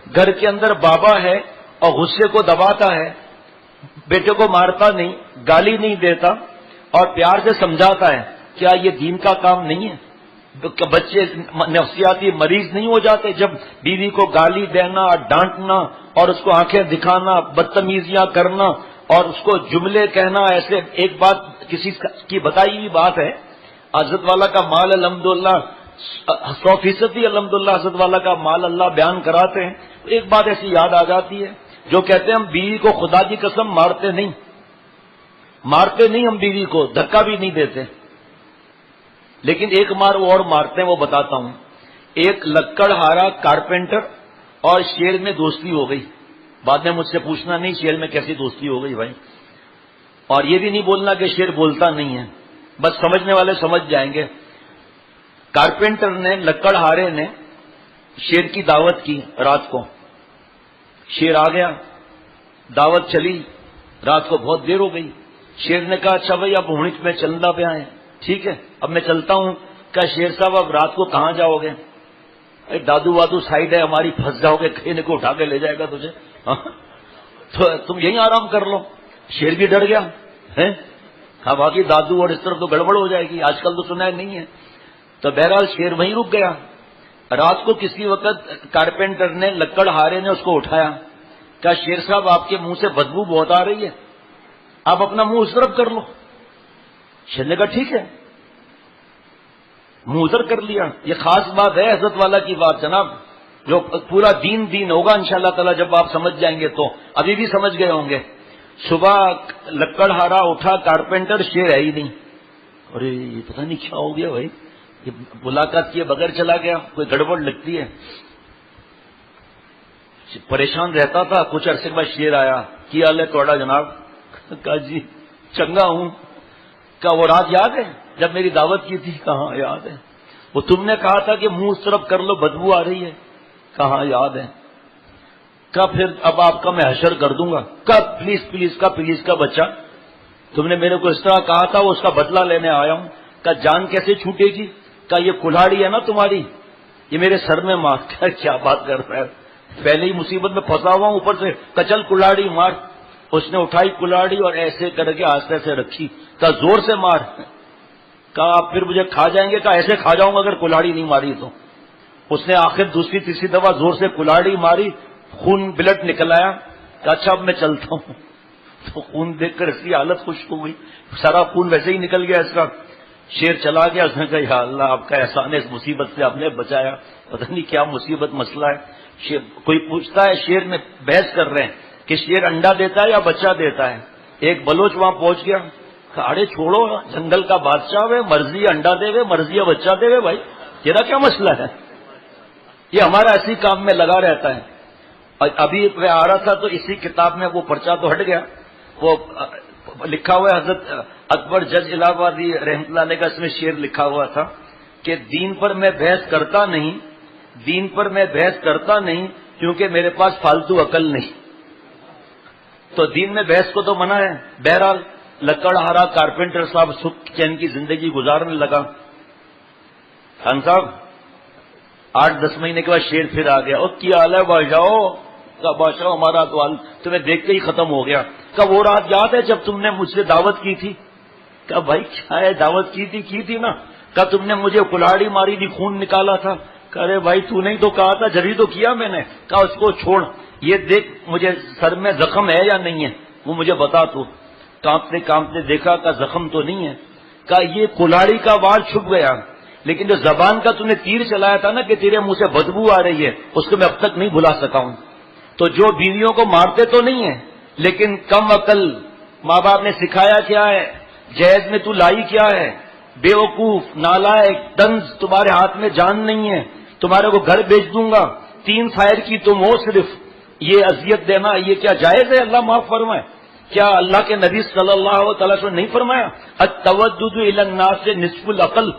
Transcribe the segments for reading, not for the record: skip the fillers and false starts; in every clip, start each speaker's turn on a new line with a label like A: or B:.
A: گھر کے اندر بابا ہے اور غصے کو دباتا ہے، بیٹے کو مارتا نہیں، گالی نہیں دیتا اور پیار سے سمجھاتا ہے، کیا یہ دین کا کام نہیں ہے؟ بچے نفسیاتی مریض نہیں ہو جاتے جب بیوی کو گالی دینا، ڈانٹنا اور اس کو آنکھیں دکھانا، بدتمیزیاں کرنا اور اس کو جملے کہنا؟ ایسے ایک بات کسی کی بتائی ہوئی بات ہے، حضرت والا کا مال الحمدللہ 100% الحمدللہ حضرت والا کا مال اللہ بیان کراتے ہیں، ایک بات ایسی یاد آ جاتی ہے جو کہتے ہیں ہم بیوی کو خدا کی قسم مارتے نہیں ہم بیوی کو دھکا بھی نہیں دیتے، لیکن ایک مار وہ اور مارتے ہیں، وہ بتاتا ہوں۔ ایک لکڑ ہارا کارپینٹر اور شیر میں دوستی ہو گئی، بعد میں مجھ سے پوچھنا نہیں شیر میں کیسی دوستی ہو گئی بھائی، اور یہ بھی نہیں بولنا کہ شیر بولتا نہیں ہے، بس سمجھنے والے سمجھ جائیں گے۔ کارپینٹر نے، لکڑ ہارے نے شیر کی دعوت کی رات کو، شیر آ گیا، دعوت چلی، رات کو بہت دیر ہو گئی، شیر نے کہا اچھا بھائی اب ہونٹ میں چلنا پہ آئے، ٹھیک ہے اب میں چلتا ہوں۔ کہا شیر صاحب اب رات کو کہاں جاؤ گے؟ دادو وادو سائڈ ہے ہماری، پھنس جاؤ گے، کہیں کو اٹھا کے لے جائے گا تجھے، تو تم یہیں آرام کر لو۔ شیر بھی ڈر گیا ہے، ہاں باقی دادو اور اس طرف تو گڑبڑ ہو جائے گی، آج کل تو سنا نہیں ہے، تو بہرحال شیر وہیں رک گیا۔ رات کو کسی وقت کارپینٹر نے، لکڑ ہارے نے اس کو اٹھایا، کہا شیر صاحب آپ کے منہ سے بدبو بہت آ رہی ہے، آپ اپنا منہ اس طرف کر لو۔ شیر نے کہا ٹھیک ہے، منہ ادھر کر لیا۔ یہ خاص بات ہے حضرت والا کی بات جناب، جو پورا دین ہوگا انشاءاللہ تعالی جب آپ سمجھ جائیں گے، تو ابھی بھی سمجھ گئے ہوں گے۔ صبح لکڑ ہارا اٹھا کارپینٹر، شیر ہے ہی نہیں، ارے یہ پتہ نہیں کیا ہو گیا بھائی، یہ ملاقات کیے بغیر چلا گیا، کوئی گڑبڑ لگتی ہے۔ پریشان رہتا تھا، کچھ عرصے کے بعد شیر آیا، کیا حال ہے توڑا جناب؟ کہا جی چنگا ہوں۔ کہا وہ رات یاد ہے جب میری دعوت کی تھی؟ کہاں یاد ہے۔ وہ تم نے کہا تھا کہ منہ اس طرف کر لو بدبو آ رہی ہے؟ کہاں یاد ہے۔ کہا پھر اب آپ کا میں حشر کر دوں گا۔ کہا پلیز کا بچہ، تم نے میرے کو اس طرح کہا تھا، وہ اس کا بدلہ لینے آیا ہوں۔ کہا جان کیسے چھوٹے گی؟ کہا یہ کلاڑی ہے نا تمہاری، یہ میرے سر میں مار۔ کیا بات کر رہا ہے، پہلے ہی مصیبت میں پھنسا ہوا ہوں، اوپر سے کچل کلاڑی مار۔ اس نے اٹھائی کلاڑی اور ایسے کر کے آستے سے رکھی، کہا زور سے مار۔ کہا آپ پھر مجھے کھا جائیں گے؟ کہا ایسے کھا جاؤں گا اگر کلاڑی نہیں ماری تو۔ اس نے آخر دوسری تیسری دفعہ زور سے کلاڑی ماری، خون بلٹ نکل آیا۔ کہا اچھا اب میں چلتا ہوں۔ تو خون دیکھ کر اس کی حالت خشک ہو گئی، سارا خون ویسے ہی نکل گیا اس کا۔ شیر چلا گیا، اس نے کہا یا اللہ آپ کا احسان ہے، اس مصیبت سے آپ نے بچایا، پتہ نہیں کیا مصیبت مسئلہ ہے۔ کوئی پوچھتا ہے، شیر میں بحث کر رہے ہیں کہ شیر انڈا دیتا ہے یا بچہ دیتا ہے۔ ایک بلوچ وہاں پہنچ گیا، کہا ارے چھوڑو، جنگل کا بادشاہ ہے، مرضی انڈا دے وے مرضی بچہ دے وے، بھائی تیرا کیا مسئلہ ہے؟ یہ ہمارا اسی کام میں لگا رہتا ہے۔ اور ابھی میں آ رہا تھا تو اسی کتاب میں وہ پرچہ تو ہٹ گیا، وہ لکھا ہوا ہے حضرت اکبر جج الہ آبادی رحمۃ اللہ علیہ کا، اس میں شعر لکھا ہوا تھا کہ دین پر میں بحث کرتا نہیں کیونکہ میرے پاس فالتو عقل نہیں۔ تو دین میں بحث کو تو منع ہے۔ بہرحال لکڑ ہارا کارپینٹر صاحب سکھ چین کی زندگی گزارنے لگا۔ خان صاحب 8-10 مہینے کے بعد شیر پھر آ گیا، اور کیا حال ہے بادشاہ؟ کا بادشاہ ہمارا تو حال تمہیں دیکھ کے ہی ختم ہو گیا۔ کہا وہ رات یاد ہے جب تم نے مجھ سے دعوت کی تھی؟ کہا بھائی کیا ہے، دعوت کی تھی نا۔ کہا تم نے مجھے کلاڑی ماری تھی، خون نکالا تھا۔ کہا ارے بھائی تو نہیں تو کہا تھا، جبھی تو کیا میں نے۔ کہا اس کو چھوڑ، یہ دیکھ مجھے سر میں زخم ہے یا نہیں ہے، وہ مجھے بتا تو۔ کانپتے دیکھا، کہا زخم تو نہیں ہے۔ کہا یہ کلاڑی کا وار چھپ گیا، لیکن جو زبان کا تم نے تیر چلایا تھا نا کہ تیرے منہ سے بدبو آ رہی ہے، اس کو میں اب تک نہیں بھلا سکا ہوں۔ تو جو بیویوں کو مارتے تو نہیں ہیں، لیکن کم عقل ماں باپ نے سکھایا کیا ہے، جہیز میں تو لائی کیا ہے، بے وقوف نالائق طنز، تمہارے ہاتھ میں جان نہیں ہے، تمہارے کو گھر بیچ دوں گا، 3 فائر کی تم ہو صرف، یہ اذیت دینا یہ کیا جائز ہے؟ اللہ معاف فرمائے۔ کیا اللہ کے نبی صلی اللہ علیہ وسلم نے نہیں فرمایا التودد الی الناس نصف العقل،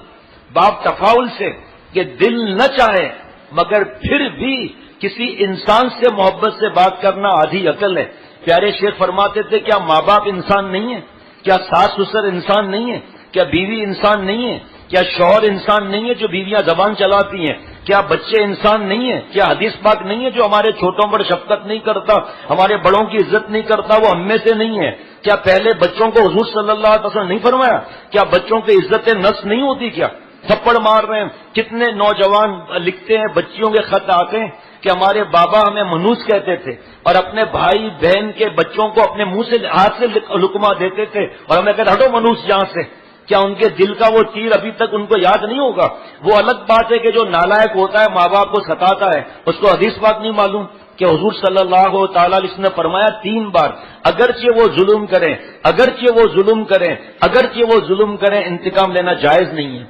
A: باب تفاؤل سے کہ دل نہ چاہے مگر پھر بھی کسی انسان سے محبت سے بات کرنا آدھی عقل ہے۔ پیارے شیخ فرماتے تھے کیا ماں باپ انسان نہیں ہے؟ کیا ساس سسر انسان نہیں ہے؟ کیا بیوی انسان نہیں ہے؟ کیا شوہر انسان نہیں ہے جو بیویاں زبان چلاتی ہیں؟ کیا بچے انسان نہیں ہیں؟ کیا حدیث پاک نہیں ہے جو ہمارے چھوٹوں پر شفقت نہیں کرتا، ہمارے بڑوں کی عزت نہیں کرتا، وہ ہم میں سے نہیں ہے؟ کیا پہلے بچوں کو حضور صلی اللہ علیہ وسلم نہیں فرمایا؟ کیا بچوں کی عزت نفس نہیں ہوتی؟ کیا تھپڑ مار رہے ہیں؟ کتنے نوجوان لکھتے ہیں، بچیوں کے خط آتے ہیں کہ ہمارے بابا ہمیں منوس کہتے تھے اور اپنے بھائی بہن کے بچوں کو اپنے منہ سے ہاتھ سے لقمہ دیتے تھے اور ہمیں کہتے ہٹو منوس یہاں سے۔ کیا ان کے دل کا وہ تیر ابھی تک ان کو یاد نہیں ہوگا؟ وہ الگ بات ہے کہ جو نالائق ہوتا ہے ماں باپ کو ستاتا ہے، اس کو حدیث بات نہیں معلوم کہ حضور صلی اللہ تعالی علیہ وسلم نے فرمایا 3 بار اگرچہ وہ ظلم کریں، اگرچہ وہ ظلم کریں، اگرچہ وہ ظلم کریں، انتقام لینا جائز نہیں ہے۔